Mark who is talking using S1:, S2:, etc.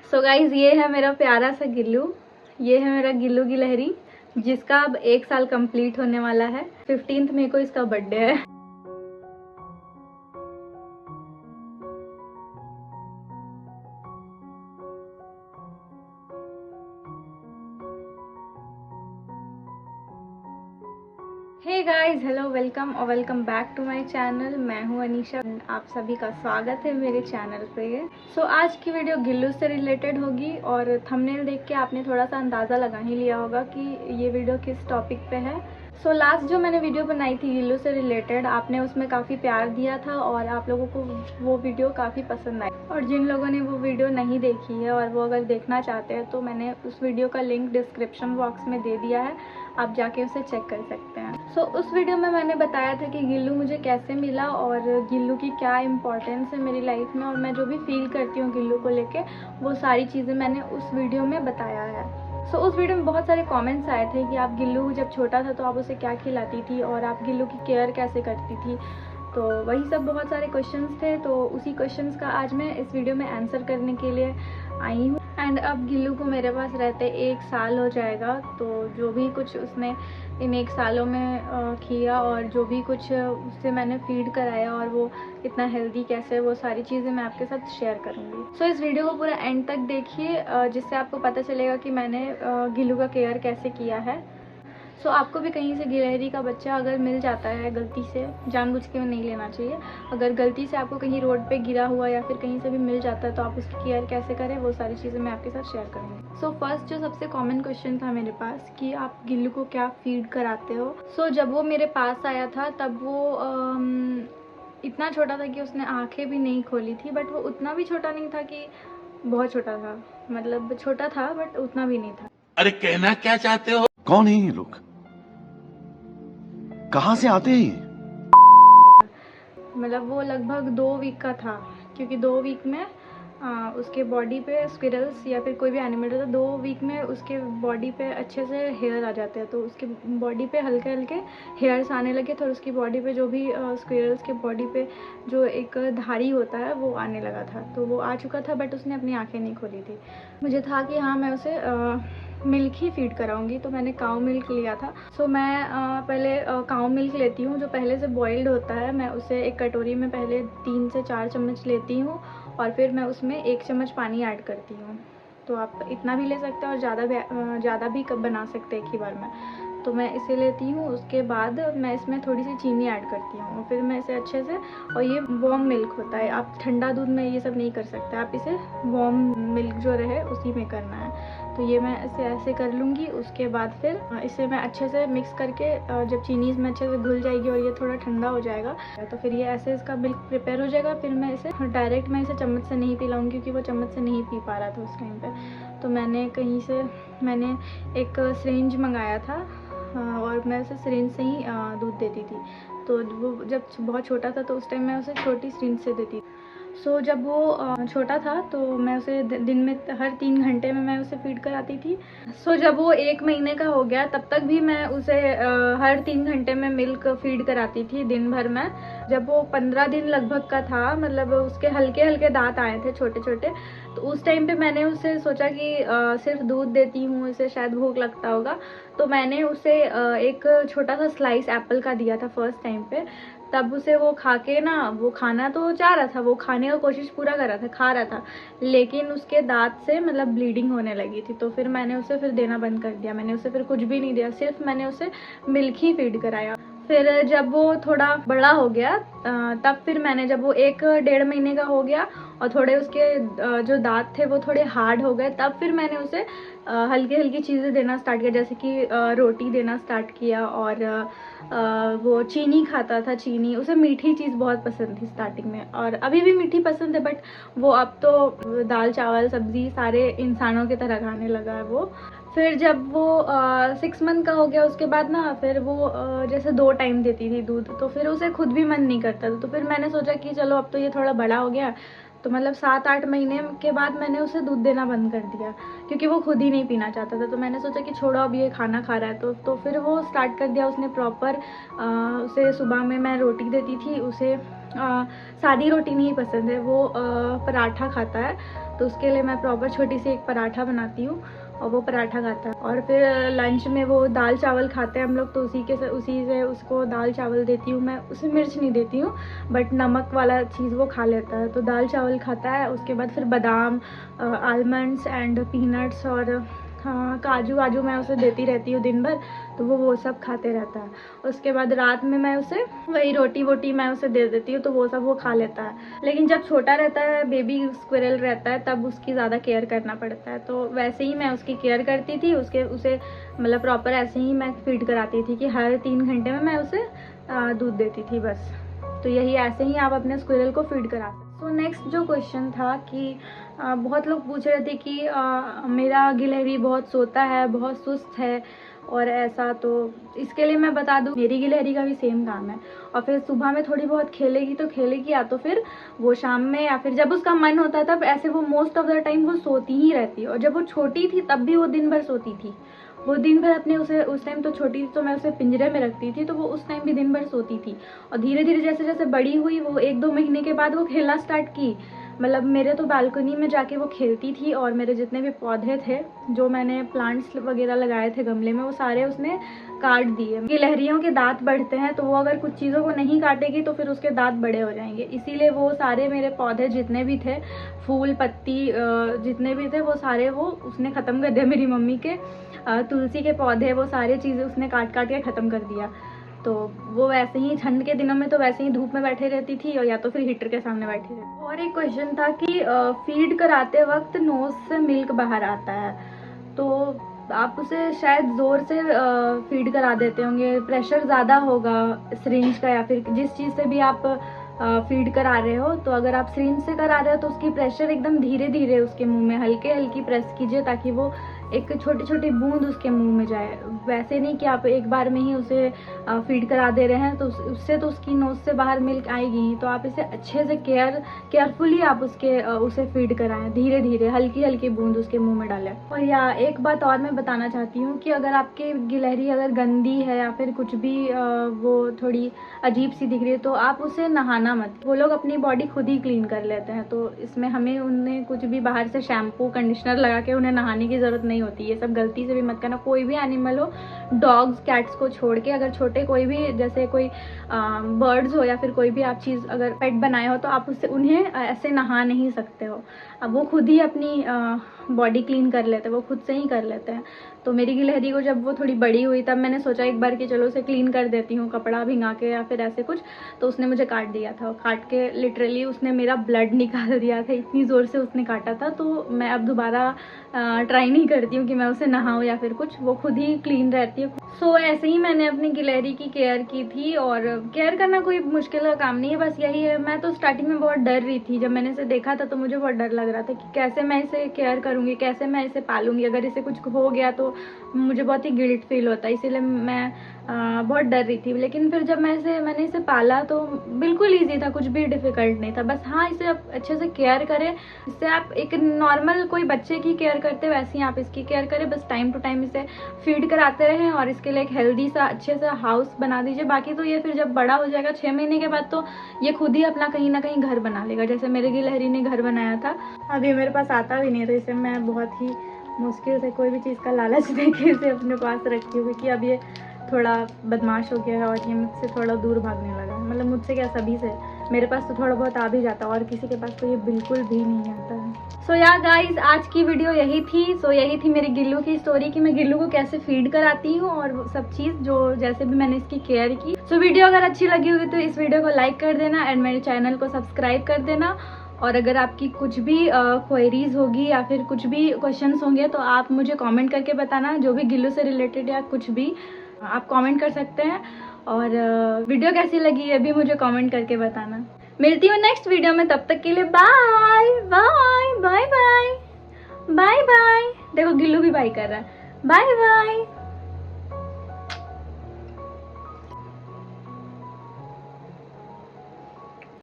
S1: So guys, ये है मेरा प्यारा सा गिल्लू। ये है मेरा गिल्लू गिलहरी, जिसका अब 1 साल कंप्लीट होने वाला है। 15 मई को इसका बर्थडे है। हे गाइस, हेलो, वेलकम और welcome back to my channel. मैं हूं अनीशा। आप सभी का स्वागत है मेरे चैनल पे। सो आज की वीडियो गिल्लू से रिलेटेड होगी और थंबनेल देख के आपने थोड़ा सा अंदाज़ा लगा ही लिया होगा कि ये वीडियो किस टॉपिक पे है। सो लास्ट जो मैंने वीडियो बनाई थी गिल्लू से रिलेटेड, आपने उसमें काफ़ी प्यार दिया था और आप लोगों को वो वीडियो काफ़ी पसंद आई। और जिन लोगों ने वो वीडियो नहीं देखी है और वो अगर देखना चाहते हैं तो मैंने उस वीडियो का लिंक डिस्क्रिप्शन बॉक्स में दे दिया है, आप जाके उसे चेक कर सकते हैं। सो उस वीडियो में मैंने बताया था कि गिल्लू मुझे कैसे मिला और गिल्लू की क्या इम्पोर्टेंस है मेरी लाइफ में, और मैं जो भी फील करती हूँ गिल्लू को लेके, वो सारी चीज़ें मैंने उस वीडियो में बताया है। सो उस वीडियो में बहुत सारे कमेंट्स आए थे कि आप गिल्लू जब छोटा था तो आप उसे क्या खिलाती थी और आप गिल्लू की केयर कैसे करती थी। तो वही सब बहुत सारे क्वेश्चंस थे, तो उसी क्वेश्चंस का आज मैं इस वीडियो में आंसर करने के लिए आई हूँ। एंड अब गिल्लू को मेरे पास रहते 1 साल हो जाएगा, तो जो भी कुछ उसने इन 1 सालों में किया और जो भी कुछ उससे मैंने फीड कराया और वो इतना हेल्दी कैसे, वो सारी चीज़ें मैं आपके साथ शेयर करूँगी। सो इस वीडियो को पूरा एंड तक देखिए, जिससे आपको पता चलेगा कि मैंने गिल्लू का केयर कैसे किया है। सो आपको भी कहीं से गिलहरी का बच्चा अगर मिल जाता है गलती से, जानबूझ के नहीं लेना चाहिए, अगर गलती से आपको कहीं रोड पे गिरा हुआ या फिर कहीं से भी मिल जाता है तो आप उसकी केयर कैसे करें, वो सारी चीज़ें मैं आपके साथ शेयर करूँगी। सो फर्स्ट जो सबसे कॉमन क्वेश्चन था मेरे पास कि आप गिल्लू को क्या फीड कराते हो। सो जब वो मेरे पास आया था तब वो इतना छोटा था कि उसने आँखें भी नहीं खोली थी, बट वो उतना भी छोटा नहीं था कि बहुत छोटा था, मतलब छोटा था बट उतना भी नहीं था।
S2: अरे कहना क्या चाहते हो?
S3: कौन है ये लोग, कहाँ से आते हैं ये?
S1: मतलब वो लगभग 2 वीक का था, क्योंकि 2 वीक में उसके बॉडी पे स्क्विरल्स या फिर कोई भी एनिमल रहता है, 2 वीक में उसके बॉडी पे अच्छे से हेयर आ जाते हैं, तो उसके बॉडी पे हल्के हल्के हेयर्स आने लगे थे और उसकी बॉडी पे जो भी स्क्विरल्स के बॉडी पे जो एक धारी होता है वो आने लगा था, तो वो आ चुका था, बट उसने अपनी आँखें नहीं खोली थी। मुझे था कि हाँ, मैं उसे मिल्क ही फीड कराऊंगी, तो मैंने काऊ मिल्क लिया था। सो मैं पहले काऊ मिल्क लेती हूँ जो पहले से बॉइल्ड होता है। मैं उसे एक कटोरी में पहले 3 से 4 चम्मच लेती हूँ और फिर मैं उसमें 1 चम्मच पानी ऐड करती हूँ। तो आप इतना भी ले सकते हैं और ज़्यादा भी कब बना सकते हैं एक ही बार में। तो मैं इसे लेती हूँ, उसके बाद मैं इसमें थोड़ी सी चीनी ऐड करती हूँ और फिर मैं इसे अच्छे से, और ये वार्म मिल्क होता है, आप ठंडा दूध में ये सब नहीं कर सकते, आप इसे वार्म मिल्क जो रहे उसी में करना है। तो ये मैं इसे ऐसे कर लूँगी। उसके बाद फिर इसे मैं अच्छे से मिक्स करके, जब चीनी इसमें अच्छे से घुल जाएगी और ये थोड़ा ठंडा हो जाएगा, तो फिर ये ऐसे इसका मिल्क प्रिपेयर हो जाएगा। फिर मैं इसे डायरेक्ट, मैं इसे चम्मच से नहीं पिलाऊँगी क्योंकि वो चम्मच से नहीं पी पा रहा था उस टाइम पर। तो मैंने एक सिरिंज मंगाया था और मैं उसे सिरिंज से ही दूध देती थी। तो वो जब बहुत छोटा था तो उस टाइम मैं उसे छोटी सिरिंज से देती थी। सो जब वो छोटा था तो मैं उसे दिन में हर 3 घंटे में मैं उसे फीड कराती थी। सो जब वो 1 महीने का हो गया तब तक भी मैं उसे हर 3 घंटे में मिल्क फीड कराती थी दिन भर में। जब वो 15 दिन लगभग का था, मतलब उसके हल्के हल्के दांत आए थे छोटे छोटे, तो उस टाइम पे मैंने उसे सोचा कि सिर्फ दूध देती हूँ, इसे शायद भूख लगता होगा, तो मैंने उसे एक छोटा सा स्लाइस एप्पल का दिया था फर्स्ट टाइम पे। तब उसे वो खा के ना, वो खाना तो चाह रहा था, वो खाने का कोशिश पूरा कर रहा था, खा रहा था, लेकिन उसके दांत से मतलब ब्लीडिंग होने लगी थी। तो फिर मैंने उसे फिर देना बंद कर दिया, मैंने उसे फिर कुछ भी नहीं दिया, सिर्फ मैंने उसे मिल्क ही फीड कराया। फिर जब वो थोड़ा बड़ा हो गया तब फिर मैंने, जब वो 1-1.5 महीने का हो गया और थोड़े उसके जो दांत थे वो थोड़े हार्ड हो गए, तब फिर मैंने उसे हल्की हल्की चीज़ें देना स्टार्ट किया, जैसे कि रोटी देना स्टार्ट किया। और वो चीनी खाता था, चीनी, उसे मीठी चीज़ बहुत पसंद थी स्टार्टिंग में, और अभी भी मीठी पसंद है, बट वो अब तो दाल चावल सब्ज़ी सारे इंसानों की तरह खाने लगा है वो। फिर जब वो 6 मंथ का हो गया उसके बाद ना, फिर वो जैसे 2 टाइम देती थी दूध, तो फिर उसे खुद भी मन नहीं करता था। तो फिर मैंने सोचा कि चलो अब तो ये थोड़ा बड़ा हो गया, तो मतलब 7-8 महीने के बाद मैंने उसे दूध देना बंद कर दिया क्योंकि वो खुद ही नहीं पीना चाहता था। तो मैंने सोचा कि छोड़ो, अब ये खाना खा रहा है तो फिर वो स्टार्ट कर दिया उसने प्रॉपर। उसे सुबह में मैं रोटी देती थी, उसे सादी रोटी नहीं पसंद है, वो पराठा खाता है, तो उसके लिए मैं प्रॉपर छोटी सी एक पराठा बनाती हूँ और वो पराठा खाता है। और फिर लंच में वो दाल चावल खाते हैं हम लोग, तो उसी से उसको दाल चावल देती हूँ मैं। उसमें मिर्च नहीं देती हूँ, बट नमक वाला चीज़ वो खा लेता है, तो दाल चावल खाता है। उसके बाद फिर बादाम, आलमंड्स एंड पीनट्स और हाँ काजू वाजू मैं उसे देती रहती हूँ दिन भर, तो वो सब खाते रहता है। उसके बाद रात में मैं उसे वही रोटी वोटी मैं उसे दे देती हूँ, तो वो सब वो खा लेता है। लेकिन जब छोटा रहता है, बेबी स्क्विरल रहता है, तब उसकी ज़्यादा केयर करना पड़ता है। तो वैसे ही मैं उसकी केयर करती थी, उसे मतलब प्रॉपर ऐसे ही मैं फीड कराती थी कि हर 3 घंटे में मैं उसे दूध देती थी बस। तो यही ऐसे ही आप अपने स्क्विरल को फीड करा सकते। तो नेक्स्ट जो क्वेश्चन था कि बहुत लोग पूछ रहे थे कि मेरा गिलहरी बहुत सोता है, बहुत सुस्त है और ऐसा। तो इसके लिए मैं बता दूं, मेरी गिलहरी का भी सेम काम है। और फिर सुबह में थोड़ी बहुत खेलेगी तो खेलेगी, या तो फिर वो शाम में, या फिर जब उसका मन होता है तब ऐसे वो मोस्ट ऑफ द टाइम वो सोती ही रहती है। और जब वो छोटी थी तब भी वो दिन भर सोती थी। वो दिन भर अपने उस टाइम तो छोटी थी तो मैं उसे पिंजरे में रखती थी, तो वो उस टाइम भी दिन भर सोती थी। और धीरे धीरे जैसे जैसे बड़ी हुई, वो 1-2 महीने के बाद वो खेलना स्टार्ट की। मतलब मेरे तो बालकनी में जाके वो खेलती थी, और मेरे जितने भी पौधे थे, जो मैंने प्लांट्स वगैरह लगाए थे गमले में, वो सारे उसने काट दिए। गिलहरियों के दांत बढ़ते हैं, तो वो अगर कुछ चीज़ों को नहीं काटेगी तो फिर उसके दांत बड़े हो जाएंगे। इसीलिए वो सारे मेरे पौधे जितने भी थे, फूल पत्ती जितने भी थे, वो सारे वो उसने ख़त्म कर दिया। मेरी मम्मी के तुलसी के पौधे, वो सारी चीज़ें उसने काट के ख़त्म कर दिया। तो वो वैसे ही ठंड के दिनों में तो वैसे ही धूप में बैठे रहती थी, और या तो फिर हीटर के सामने बैठी रहती। और एक क्वेश्चन था कि फीड कराते वक्त नोज से मिल्क बाहर आता है, तो आप उसे शायद ज़ोर से फीड करा देते होंगे, प्रेशर ज़्यादा होगा सिरिंज का, या फिर जिस चीज़ से भी आप फीड करा रहे हो। तो अगर आप सिरिंज से करा रहे हो तो उसकी प्रेशर एकदम धीरे धीरे उसके मुंह में हल्की प्रेस कीजिए, ताकि वो एक छोटी छोटी बूंद उसके मुंह में जाए। वैसे नहीं कि आप एक बार में ही उसे फीड करा दे रहे हैं, तो उससे तो उसकी नोज से बाहर मिल्क आएगी ही। तो आप इसे अच्छे से केयरफुली आप उसे फीड कराएं, धीरे धीरे हल्की बूंद उसके मुंह में डालें। और या एक बात और मैं बताना चाहती हूँ कि अगर आपकी गिलहरी अगर गंदी है या फिर कुछ भी वो थोड़ी अजीब सी दिख रही है, तो आप उसे नहाना मत। वो लोग अपनी बॉडी खुद ही क्लीन कर लेते हैं, तो इसमें हमें उन्हें कुछ भी बाहर से शैम्पू कंडीशनर लगा के उन्हें नहाने की ज़रूरत नहीं होती। ये सब गलती से भी मत करना। कोई भी एनिमल हो, डॉग्स कैट्स को छोड़ के, अगर छोटे कोई भी जैसे कोई बर्ड्स हो या फिर कोई भी आप चीज़ अगर पेट बनाए हो, तो आप उससे उन्हें ऐसे नहा नहीं सकते हो। अब वो खुद ही अपनी बॉडी क्लीन कर लेते हैं, वो खुद से ही कर लेते हैं। तो मेरी गिलहरी को जब वो थोड़ी बड़ी हुई, तब मैंने सोचा एक बार कि चलो उसे क्लीन कर देती हूँ कपड़ा भिंगा के या फिर ऐसे कुछ। तो उसने मुझे काट दिया था, काट के लिटरली उसने मेरा ब्लड निकाल दिया था, इतनी ज़ोर से उसने काटा था। तो मैं अब दोबारा ट्राई नहीं करती हूँ कि मैं उसे नहाऊँ या फिर कुछ, वो खुद ही क्लीन रहती है। सो ऐसे ही मैंने अपनी गिलहरी की केयर की थी। और केयर करना कोई मुश्किल का काम नहीं है, बस यही है। मैं तो स्टार्टिंग में बहुत डर रही थी, जब मैंने इसे देखा था तो मुझे बहुत डर लग रहा था कि कैसे मैं इसे केयर करूँगी, कैसे मैं इसे पालूंगी। अगर इसे कुछ हो गया तो मुझे बहुत ही गिल्ट फील होता है, इसीलिए मैं बहुत डर रही थी। लेकिन फिर जब मैंने इसे पाला तो बिल्कुल ईजी था, कुछ भी डिफ़िकल्ट नहीं था। बस हाँ, इसे आप अच्छे से केयर करें, इससे आप एक नॉर्मल कोई बच्चे की केयर करते वैसे ही आप इसकी केयर करें। बस टाइम टू टाइम इसे फीड कराते रहें, और इसके लिए एक हेल्दी सा अच्छे से हाउस बना दीजिए। बाकी तो ये फिर जब बड़ा हो जाएगा 6 महीने के बाद, तो ये खुद ही अपना कहीं ना कहीं घर बना लेगा। जैसे मेरे गिलहरी ने घर बनाया था, अभी मेरे पास आता भी नहीं था। इसे मैं बहुत ही मुश्किल से कोई भी चीज़ का लालच देके इसे अपने पास रखी हुई, क्योंकि अब ये थोड़ा बदमाश हो गया है और ये मुझसे थोड़ा दूर भागने लगा है। मतलब मुझसे क्या, सभी से। मेरे पास तो थोड़ा बहुत आ भी जाता है, और किसी के पास तो ये बिल्कुल भी नहीं आता है। सो या गाइज, आज की वीडियो यही थी। यही थी मेरी गिल्लू की स्टोरी कि मैं गिल्लू को कैसे फीड कराती हूँ और वो सब चीज़ जो जैसे भी मैंने इसकी केयर की। वीडियो अगर अच्छी लगी होगी तो इस वीडियो को लाइक कर देना एंड मेरे चैनल को सब्सक्राइब कर देना। और अगर आपकी कुछ भी क्वेरीज होगी या फिर कुछ भी क्वेश्चंस होंगे, तो आप मुझे कमेंट करके बताना, जो भी गिल्लू से रिलेटेड या कुछ भी आप कमेंट कर सकते हैं। और वीडियो कैसी लगी ये भी मुझे कमेंट करके बताना। मिलती हूँ नेक्स्ट वीडियो में, तब तक के लिए bye bye bye bye bye bye. देखो गिल्लू भी बाय कर रहा है, बाय बाय।